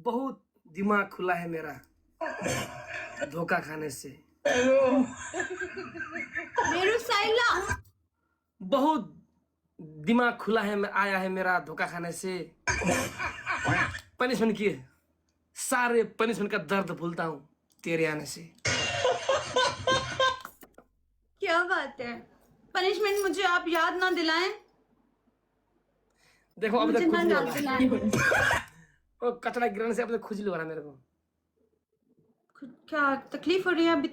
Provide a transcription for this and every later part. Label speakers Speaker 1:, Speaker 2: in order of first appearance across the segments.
Speaker 1: बहुत दिमाग खुला है मेरा धोखा खाने से।
Speaker 2: मेरू साइला
Speaker 1: बहुत दिमाग खुला है आया है मेरा धोखा खाने से। पनिशमेंट की सारे पनिशमेंट का दर्द भूलता हूँ तेरे आने से।
Speaker 2: क्या बात है, पनिशमेंट मुझे आप याद ना दिलाएं।
Speaker 1: देखो अब तक
Speaker 2: मुझे ना
Speaker 1: खुजली हो
Speaker 2: याद
Speaker 1: रहा
Speaker 2: दिलाएं।
Speaker 1: है। वो कचरा गिरने से अब तक खुजली हो रहा है मेरे को।
Speaker 2: क्या तकलीफ हो रही है अभी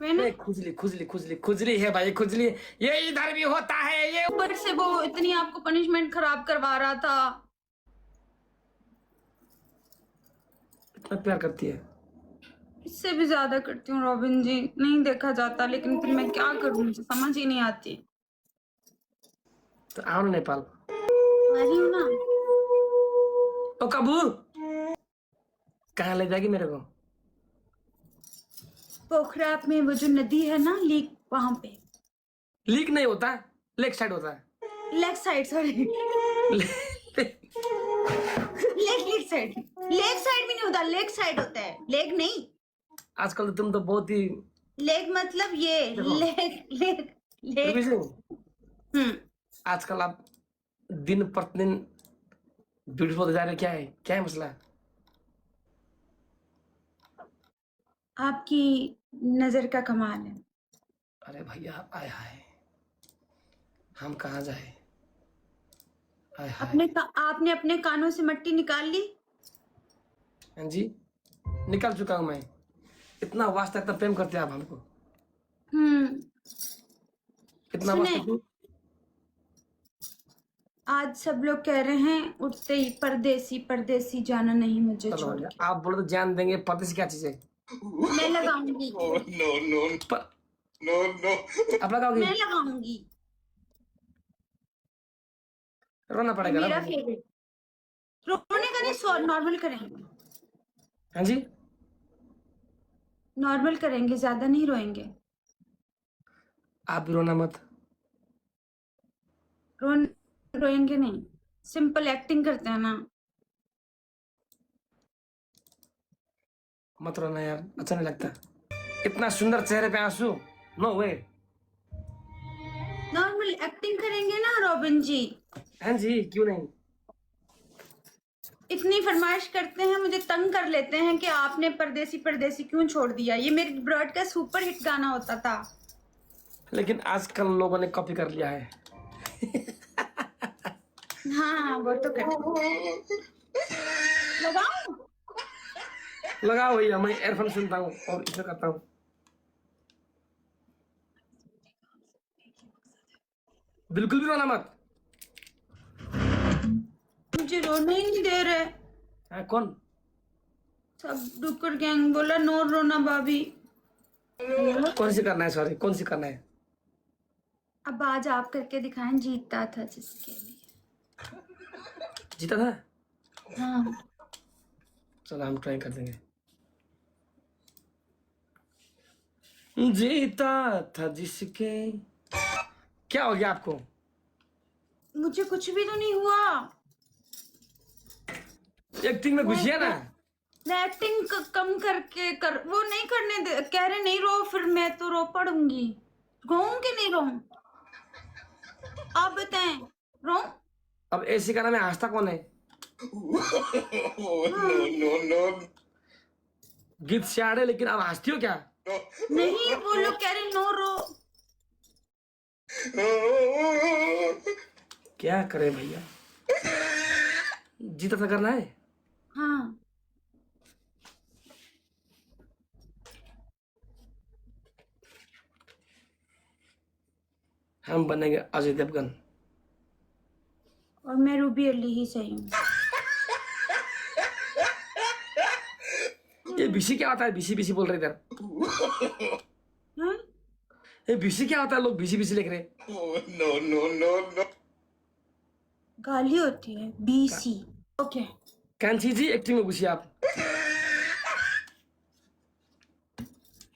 Speaker 2: मैंने?
Speaker 1: नहीं, खुजली खुजली खुजली खुजली है भाई, खुजली। ये इधर भी होता है ये।
Speaker 2: ऊपर से वो इतनी आपको पनिशमेंट खराब करवा रहा था।
Speaker 1: इतना प्यार करती है।
Speaker 2: इससे भी ज्यादा करती हूँ रॉबिन जी, नहीं देखा जाता, लेकिन फिर मैं क्या करूँ, मुझे समझ ही नहीं आती।
Speaker 1: तो आओ ना नेपाल।
Speaker 2: आ रही हूँ ना।
Speaker 1: तो कबू कहाँ ले जाएगी मेरे को?
Speaker 2: पोखरा में वो जो नदी है ना, लीक, वहां पे।
Speaker 1: लीक नहीं होता, लेग साइड होता है।
Speaker 2: Leg side, sorry. Leg side, leg side भी नहीं होता, लेग साइड होता है, लेग नहीं।
Speaker 1: आजकल तो तुम तो बहुत ही
Speaker 2: लेग मतलब ये लेग लेग लेग।
Speaker 1: आजकल आप दिन प्रतिदिन ब्यूटीफुल होते जा रहे, क्या है मसला?
Speaker 2: आपकी नजर का कमाल है।
Speaker 1: अरे भैया आए हाय, हम कहाँ जाए? आए हाय।
Speaker 2: आपने अपने कानों से मट्टी निकाल ली?
Speaker 1: हाँ जी, निकल चुका हूं मैं। इतना वास्ता, इतना प्रेम करते हैं आप हमको। इतना वास्ता क्यों?
Speaker 2: आज सब लोग कह रहे हैं उठते ही, परदेसी परदेसी जाना नहीं मुझे
Speaker 1: चलो
Speaker 2: छोड़
Speaker 1: भैया,
Speaker 2: के।
Speaker 1: आप बोलो तो जान देंगे। परदेसी क्या चीज है?
Speaker 2: मैं लगाऊंगी।
Speaker 1: आप लगाओगे?
Speaker 2: मैं लगाऊंगी।
Speaker 1: रोना पड़ेगा ना?
Speaker 2: मेरा फेवरेट। रोने का नहीं, नॉर्मल करेंगे।
Speaker 1: हाँ जी,
Speaker 2: नॉर्मल करेंगे, ज्यादा नहीं रोएंगे।
Speaker 1: आप भी रोना मत।
Speaker 2: रोएंगे नहीं, सिंपल एक्टिंग करते हैं ना।
Speaker 1: मत रोना यार, अच्छा नहीं लगता। इतना सुंदर चेहरे पे आंसू, नो वे।
Speaker 2: नॉर्मल एक्टिंग करेंगे ना रॉबिन जी।
Speaker 1: हाँ जी, क्यों नहीं।
Speaker 2: इतनी फरमाइश करते हैं, मुझे तंग कर लेते हैं कि आपने परदेसी परदेसी क्यों छोड़ दिया। ये मेरी ब्रॉड का सुपर हिट गाना होता था।
Speaker 1: लेकिन आजकल लोगों ने कॉपी कर लिया है।
Speaker 2: हाँ वो तो कर। लगाऊं?
Speaker 1: लगाओ भैया, मैं एयरफोन सुनता हूँ और इसे करता हूँ। बिल्कुल भी रोना मत।
Speaker 2: मुझे रोने ही नहीं दे रहे।
Speaker 1: हाँ, कौन?
Speaker 2: सब डुकर गैंग बोला नो रोना भाभी।
Speaker 1: कौन सी करना है? सॉरी, कौन सी करना है?
Speaker 2: अब आज आप करके दिखाएं, जीतता था जिसके लिए।
Speaker 1: जीता था?
Speaker 2: हाँ।
Speaker 1: चलो हम ट्राई कर देंगे। जीता था जिसके। क्या हो गया आपको?
Speaker 2: मुझे कुछ भी तो नहीं हुआ।
Speaker 1: एक्टिंग में घुसिया ना।
Speaker 2: मैं एक्टिंग कम करके वो नहीं करने दे, कह रहे नहीं रो, फिर मैं तो रो पड़ूंगी। रोऊं कि नहीं रोऊं? आप बताएं, रोऊं?
Speaker 1: अब ऐसी गाना में हंसता कौन है? गीत सियाड़े, लेकिन अब हंसती हो क्या?
Speaker 2: नहीं, वो लोग कह रहे नो रो।
Speaker 1: क्या करे भैया, जीता था करना है।
Speaker 2: हाँ।
Speaker 1: हम बनेंगे अजय देवगन।
Speaker 2: और मैं रूबी अली ही सही हूँ।
Speaker 1: ये बीसी क्या होता है? बीसी बीसी बोल रहे इधर।
Speaker 2: हाँ?
Speaker 1: ये बीसी क्या होता है? लोग बीसी बीसी लिख रहे। नो।
Speaker 2: गाली होती है बीसी। ओके।
Speaker 1: कांची जी, एक्टिंग में घुसिए आप।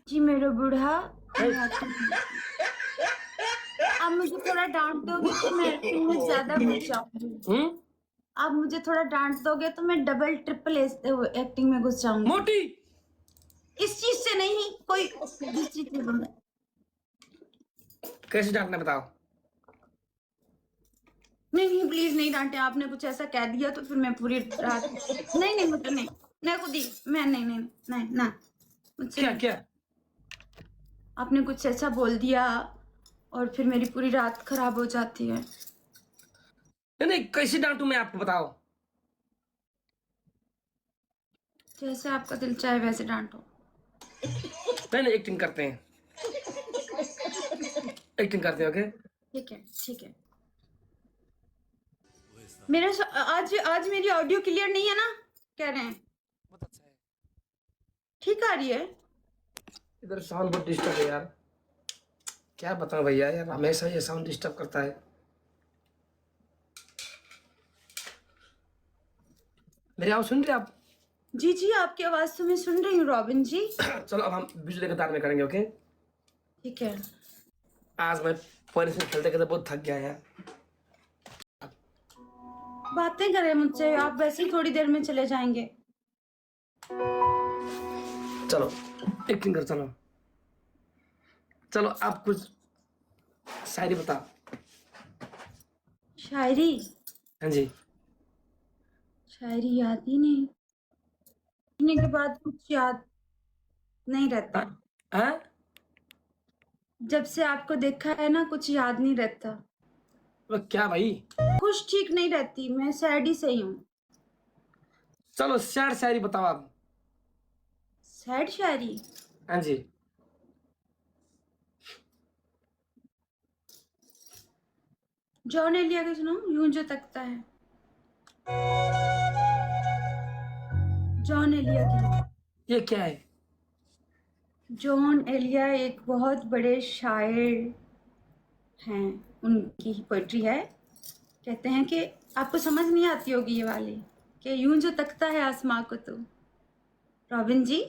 Speaker 2: जी मेरा बूढ़ा। आप मुझे थोड़ा डांट दोगे तो मैं एक्टिंग में ज्यादा घुस जाऊंगी। आप मुझे थोड़ा डांट दोगे तो मैं डबल ट्रिपल एक्टिंग में घुस जाऊंगी।
Speaker 1: मोटी
Speaker 2: इस चीज से नहीं, कोई दूसरी चीज में।
Speaker 1: कैसे डांटना बताओ।
Speaker 2: नहीं नहीं प्लीज नहीं डांटे, आपने कुछ ऐसा कह दिया तो फिर मैं पूरी रात नहीं नहीं मुझे नहीं, मैं खुद ही मैं नहीं नहीं नहीं ना मुझसे
Speaker 1: क्या
Speaker 2: नहीं।
Speaker 1: क्या
Speaker 2: आपने कुछ ऐसा बोल दिया और फिर मेरी पूरी रात खराब हो जाती है।
Speaker 1: नहीं नहीं, कैसे डांटू मैं आपको बताओ।
Speaker 2: जैसे आपका दिल चाहे वैसे डांटो।
Speaker 1: नहीं नहीं, एक्टिंग करते हैं, एक्टिंग करते हैं। ओके
Speaker 2: ठीक है ठीक है। आज मेरी ऑडियो क्लियर नहीं है ना, कह रहे हैं?
Speaker 1: बहुत अच्छा है।
Speaker 2: ठीक आ रही है?
Speaker 1: इधर साउंड बहुत डिस्टर्ब है यार, क्या बताऊं भैया, यार हमेशा ये साउंड डिस्टर्ब करता है। मेरी आवाज सुन रहे आप?
Speaker 2: जी जी आपकी आवाज तो मैं सुन रही हूँ रॉबिन जी।
Speaker 1: चलो अब हम बिजली के तार में करेंगे। ओके
Speaker 2: ठीक है।
Speaker 1: आज मैं पानी से खेलते खेलते बहुत थक गया यार।
Speaker 2: बातें करें मुझसे, आप वैसे ही थोड़ी देर में चले जाएंगे।
Speaker 1: चलो एक्टिंग कर, चलो चलो आप कुछ शायरी बताओ।
Speaker 2: शायरी?
Speaker 1: हाँ जी।
Speaker 2: शायरी याद ही नहीं, लिखने के बाद कुछ याद नहीं रहता।
Speaker 1: हाँ?
Speaker 2: जब से आपको देखा है ना कुछ याद नहीं रहता।
Speaker 1: वो क्या भाई?
Speaker 2: खुश ठीक नहीं रहती, मैं सैड ही सही हूँ।
Speaker 1: चलो सैड शायरी बताओ आप।
Speaker 2: सैड शायरी?
Speaker 1: हाँ जी।
Speaker 2: जॉन एलिया के सुनो, यूं जो तकता है। जॉन एलिया की।
Speaker 1: ये क्या है?
Speaker 2: जॉन एलिया एक बहुत बड़े शायर हैं, उनकी पोइट्री है। कहते हैं कि आपको समझ नहीं आती होगी ये वाली, कि यूं जो तकता है आसमां को तू। रॉबिन जी,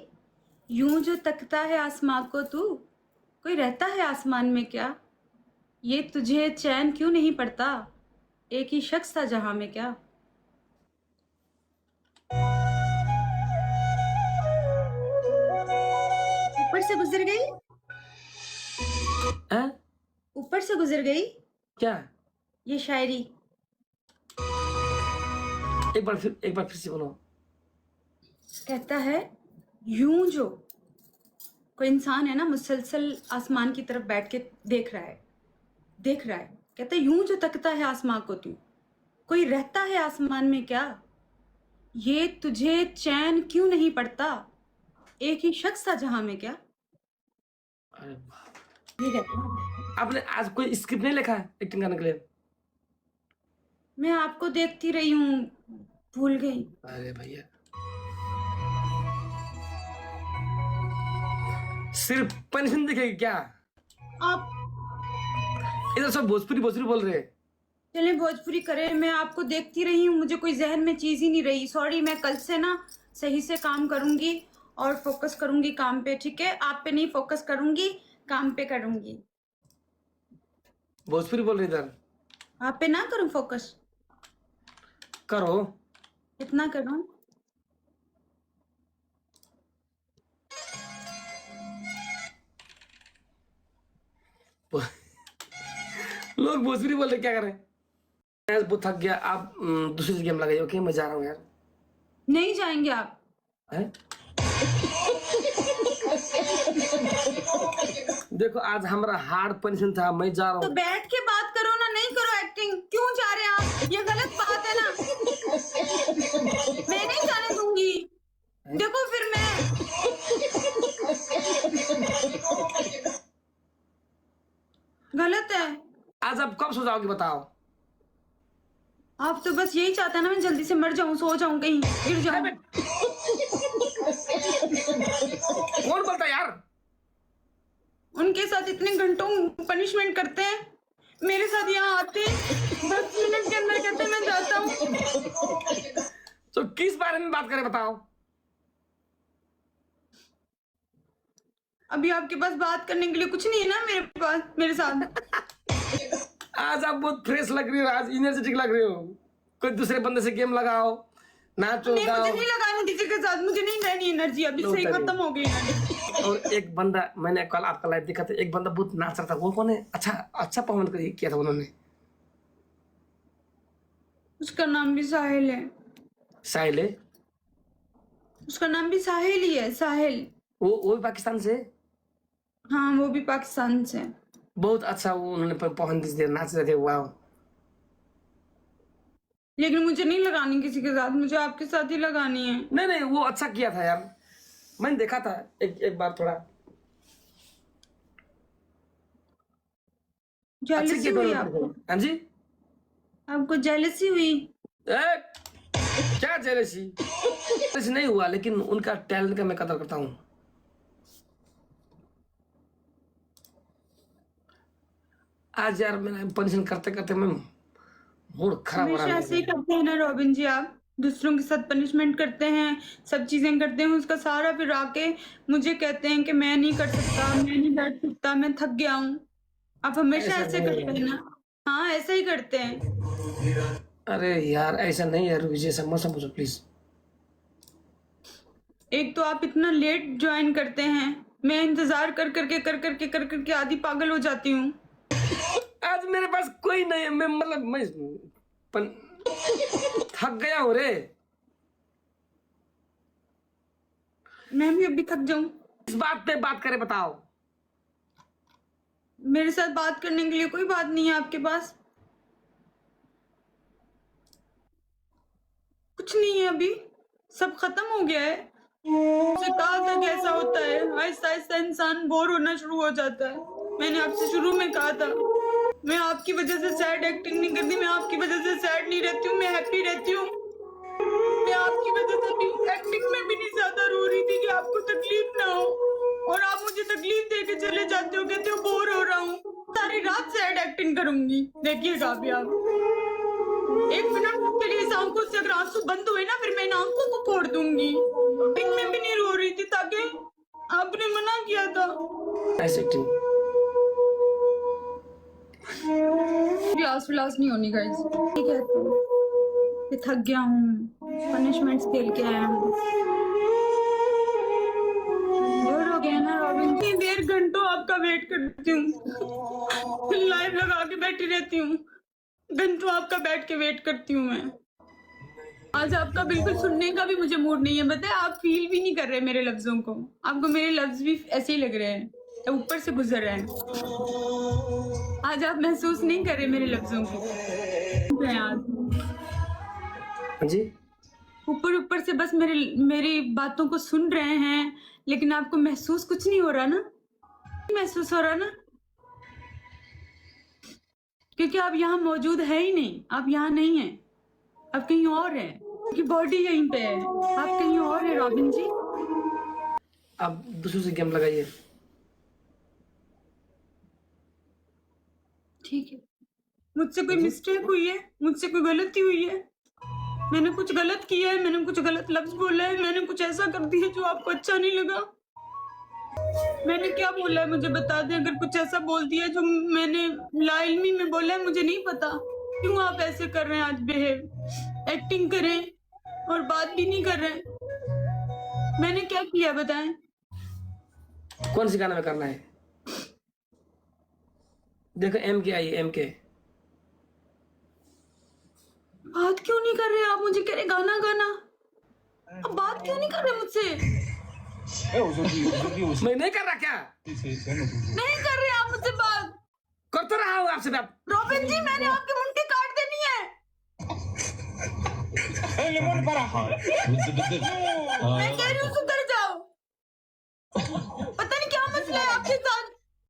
Speaker 2: यूं जो तकता है आसमां को तू, कोई रहता है आसमान में क्या? ये तुझे चैन क्यों नहीं पड़ता? एक ही शख्स था जहां में क्या? ऊपर से गुजर गई,
Speaker 1: हाँ?
Speaker 2: ऊपर से गुजर गई
Speaker 1: क्या?
Speaker 2: ये शायरी।
Speaker 1: एक बार फिर से बोलो।
Speaker 2: कहता है यूं जो कोई इंसान है ना, मुसलसल आसमान की तरफ बैठ के देख रहा है। कहता है यूं जो तकता है आसमान को तू, कोई रहता है आसमान में क्या? ये तुझे चैन क्यों नहीं पड़ता? एक ही शख्स था जहां में क्या?
Speaker 1: अरे बाप,
Speaker 2: ये कहता है।
Speaker 1: आपने आज कोई स्क्रिप्ट नहीं लिखा है एक्टिंग करने के लिए?
Speaker 2: मैं आपको देखती रही हूँ, भूल गई।
Speaker 1: अरे भैया, सिर्फ पेंशन दिखेगी क्या?
Speaker 2: आप
Speaker 1: इधर सब भोजपुरी भोजपुरी बोल रहे हैं।
Speaker 2: चले भोजपुरी करें, मैं आपको देखती रही हूँ, मुझे कोई जहन में चीज ही नहीं रही। सॉरी, मैं कल से ना सही से काम करूंगी और फोकस करूंगी काम पे, ठीक है? आप पे नहीं फोकस करूंगी, काम पे करूंगी।
Speaker 1: भोजपुरी बोल रहे इधर।
Speaker 2: आप पे ना करूं फोकस?
Speaker 1: करो।
Speaker 2: कितना करूं?
Speaker 1: लोग भोजपुरी बोल रहे, क्या करें? मैं बहुत थक गया, आप दूसरी जगह में लगाइए। ओके मैं जा रहा हूँ यार।
Speaker 2: नहीं जाएंगे आप?
Speaker 1: है? देखो आज हमारा हार्ड पनिशमेंट था, मैं जा रहा
Speaker 2: तो
Speaker 1: हूँ।
Speaker 2: बैठ के बात करो ना, नहीं करो एक्टिंग। क्यों जा रहे हैं आप? ये गलत बात है ना, मैं नहीं जाने दूंगी। देखो फिर मैं गलत है।
Speaker 1: आज आप कब सो जाओगे बताओ?
Speaker 2: आप तो बस यही चाहते हैं ना मैं जल्दी से मर जाऊं, सो जाऊं, कहीं गिर जाऊं।
Speaker 1: कौन बोलता है यार?
Speaker 2: उनके साथ इतने घंटों पनिशमेंट करते हैं, मेरे साथ यहाँ आते 10 मिनट के अंदर कहते हैं मैं जाता हूँ।
Speaker 1: तो किस बारे में बात करें बताओ?
Speaker 2: अभी आपके पास बात करने के लिए कुछ नहीं है ना मेरे पास, मेरे साथ।
Speaker 1: आज आप बहुत फ्रेश लग रही हो, आज इनर्जेटिक लग रहे हो। कोई दूसरे बंदे से गेम लगाओ, नाचो
Speaker 2: नहीं,
Speaker 1: गाओ।
Speaker 2: मुझे नहीं लगानी किसी के साथ, मुझे नहीं रहनी एनर्जी, अभी से ही खत्म हो गई एनर्जी।
Speaker 1: और एक बंदा, मैंने कल आपका लाइव देखा था, एक बंदा बहुत नाच रहा था, वो कौन है? अच्छा परफॉर्मेंस किया था उन्होंने।
Speaker 2: उसका नाम भी साहिल है।
Speaker 1: साहिल है?
Speaker 2: उसका नाम भी साहिल ही है, साहिल।
Speaker 1: वो भी पाकिस्तान से?
Speaker 2: हाँ, वो भी पाकिस्तान से।
Speaker 1: बहुत अच्छा वो उन्होंने परफॉर्मेंस दिया, नाच रहे थे, वाह।
Speaker 2: लेकिन मुझे नहीं लगानी किसी के साथ, मुझे आपके साथ ही लगानी है।
Speaker 1: नहीं, वो अच्छा किया था यार, मैंने देखा था एक बार थोड़ा।
Speaker 2: जेलसी हुई आपको?
Speaker 1: हाँ जी,
Speaker 2: आपको जेलसी हुई?
Speaker 1: क्या जेलसी नहीं हुआ, लेकिन उनका टैलेंट का मैं कदर करता हूँ। आज यार मैंने पनिशन करते करते मैं मूड खराब हो रहा
Speaker 2: हमेशा ऐसे ही करते हैं ना रॉबिन जी, आप दूसरों के साथ पनिशमेंट करते हैं, सब चीजें करते हैं, उसका सारा फिर आके मुझे कहते हैं कि मैं नहीं कर सकता, मैं नहीं बैठ सकता, मैं थक गया हूँ। आप हमेशा
Speaker 1: ऐसा
Speaker 2: ऐसे
Speaker 1: नहीं
Speaker 2: करते हैं ना? हाँ, ऐसा ही करते हैं।
Speaker 1: अरे यार ऐसा नहीं है रुबी जी, मत समझो प्लीज।
Speaker 2: एक तो आप इतना लेट ज्वाइन करते हैं, मैं इंतजार कर करके आधी पागल हो जाती हूँ।
Speaker 1: आज मेरे पास कोई नहीं है, मैं थक गया हूँ रे।
Speaker 2: मैं भी अभी थक जाऊं।
Speaker 1: इस बात पे बात करें, बताओ।
Speaker 2: मेरे साथ बात करने के लिए कोई बात नहीं है आपके पास? कुछ नहीं है, अभी सब खत्म हो गया है। मुझे कहा था कि ऐसा होता है, आहिस्ता आहिस्ता इंसान बोर होना शुरू हो जाता है। मैंने आपसे शुरू में कहा था, मैं आपकी वजह से सैड एक्टिंग नहीं करती, मैं आपकी वजह से सैड नहीं रहती हूँ, मैं हैप्पी रहती हूँ। मैं आपकी वजह से भी एक्टिंग में भी नहीं ज्यादा रो रही थी कि आपको तकलीफ ना हो, और आप मुझे तकलीफ दे के चले जाते हो, कहते हो बोर हो रहा हूँ, सारी रात सैड एक्टिंग करूंगी। देखिएगा अभी आप 1 मिनट के लिए इस आंखों से अगर आंसू बंद हुए ना, फिर मैं इन आंखों को फोड़ दूंगी। एक्टिंग में भी नहीं रो रही थी, ताकि आपने मना किया था।
Speaker 1: ऐसे एक्टिंग
Speaker 2: क्लास नहीं होनी गाइस, ठीक है? तो थक गया हूँ, पनिशमेंट्स खेल के आया हूँ, बोर हो गया ना रॉबिन। 1.5 घंटों आपका वेट करती हूँ, लाइव लगा के बैठी रहती हूँ, घंटों आपका बैठ के वेट करती हूँ मैं। आज आपका बिल्कुल सुनने का भी मुझे मूड नहीं है, बताए आप फील भी नहीं कर रहे मेरे लफ्जों को, आपको मेरे लफ्ज भी ऐसे ही लग रहे हैं, तो ऊपर से गुजर रहे हैं। आज आप महसूस नहीं कर रहे मेरे लफ्जों को।
Speaker 1: जी,
Speaker 2: ऊपर से बस मेरी बातों को सुन रहे हैं, लेकिन आपको महसूस कुछ नहीं हो रहा ना? महसूस हो रहा ना? क्योंकि आप यहाँ मौजूद है ही नहीं, आप यहाँ नहीं है, आप कहीं और है, क्योंकि बॉडी यहीं पे है, आप कहीं और है रॉबिन जी।
Speaker 1: आप दूसरों से गेम लगाइए।
Speaker 2: ठीक है, मुझसे कोई मिस्टेक हुई है, मुझसे कोई गलती हुई है, मैंने कुछ गलत किया है, मैंने कुछ गलत लफ्ज बोला है, मैंने कुछ ऐसा कर दिया जो आपको अच्छा नहीं लगा? मैंने क्या बोला है मुझे बता दें, अगर कुछ ऐसा बोल दिया जो मैंने लाइल्मी में बोला है, मुझे नहीं पता क्यों आप ऐसे कर रहे हैं। आज बिहेव एक्टिंग करें और बात भी नहीं कर रहे हैं। मैंने क्या किया बताएं?
Speaker 1: कौन सी गाना में करना है? देखो MK आई, MK।
Speaker 2: बात क्यों नहीं कर रहे आप? मुझे कह रहे गाना गाना, अब बात क्यों नहीं कर रहे मुझसे?
Speaker 1: मैं नहीं कर रहा क्या?
Speaker 2: नहीं कर रहे आप मुझसे बात?
Speaker 1: करता रहा हूँ आपसे बात।
Speaker 2: रॉबिन जी, मैंने आपके मुंडे काट देनी है। मैं कह रही हूँ सुधर जाओ। पता नहीं क्या मसला है आपके साथ।